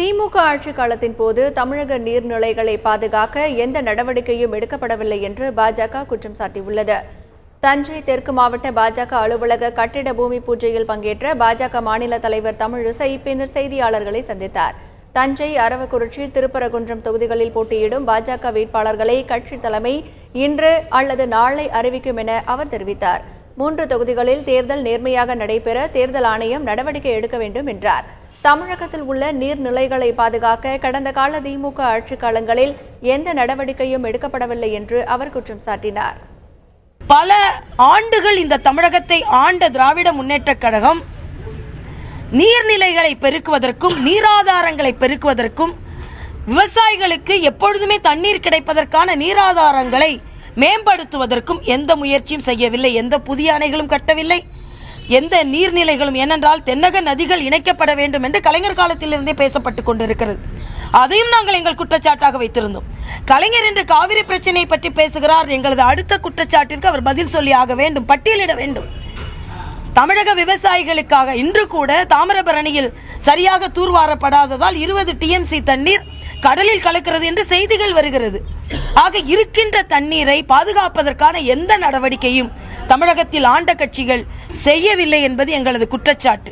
திமுக ஆட்சி காலத்தின் போது தமிழக நீர்நிலைகளை பாதுகாக்க எந்த நடவடிக்கையும் எடுக்கப்படவில்லை என்று பாஜக குற்றம் சாட்டியுள்ளது. தஞ்சை தெற்கு மாவட்ட பாஜக அலுவலக கட்டிட பூமி பூஜையில் பங்கேற்ற பாஜக மாநில தலைவர் தமிழிசை பின்னர் செய்தியாளர்களை சந்தித்தார். தஞ்சை, அரவக்குறிச்சி, திருப்பரங்குன்றம் தொகுதிகளில் போட்டியிடும் பாஜக வேட்பாளர்களை கட்சி தலைமை இன்று அல்லது நாளை அறிவிக்கும் என அவர் தெரிவித்தார். 3 தொகுதிகளில் தேர்தல் நேர்மையாக நடைபெற தேர்தல் ஆணையம் நடவடிக்கை எடுக்க வேண்டும் என்றார். தமிழகத்தில் உள்ள நீர்நிலைகளை பாதுகாக்க கடந்த கால திமுக ஆட்சி காலங்களில் எந்த நடவடிக்கையும் எடுக்கப்படவில்லை என்று அவர் குற்றம் சாட்டினார். பல ஆண்டுகள் இந்த தமிழகத்தை ஆண்ட திராவிட முன்னேற்றக் கழகம் நீர்நிலைகளை பெருக்குவதற்கும் நீராதாரங்களை பெருக்குவதற்கும் விவசாயிகளுக்கு எப்பொழுதுமே தண்ணீர் கிடைப்பதற்கான நீராதாரங்களை மேம்படுத்துவதற்கும் எந்த முயற்சியும் செய்யவில்லை. எந்த புதிய அணைகளும் கட்டவில்லை, எந்த நீர்நிலைகளும். ஏனென்றால் தென்னக நதிகள் இணைக்கப்பட வேண்டும் என்று கலைஞர் காலத்திலிருந்தே பேசப்பட்டுக் கொண்டிருக்கிறது. அதையும் நாங்கள் எங்கள் குற்றச்சாட்டாக வைத்திருந்தோம். கலைஞர் என்று காவிரி பிரச்சனை பற்றி பேசுகிறார். எங்களது அடுத்த குற்றச்சாட்டிற்கு அவர் பதில் சொல்லி ஆக வேண்டும், பட்டியலிட வேண்டும். தமிழக விவசாயிகளுக்காக இன்று கூட தாமிரபரணியில் சரியாக தூர்வாரப்படாததால் 20 TMC தண்ணீர் கடலில் கலக்கிறது என்று செய்திகள் வருகிறது. ஆக இருக்கின்ற தண்ணீரை பாதுகாப்பதற்கான எந்த நடவடிக்கையும் தமிழகத்தில் ஆண்ட கட்சிகள் செய்யவில்லை என்பது எங்களது குற்றச்சாட்டு.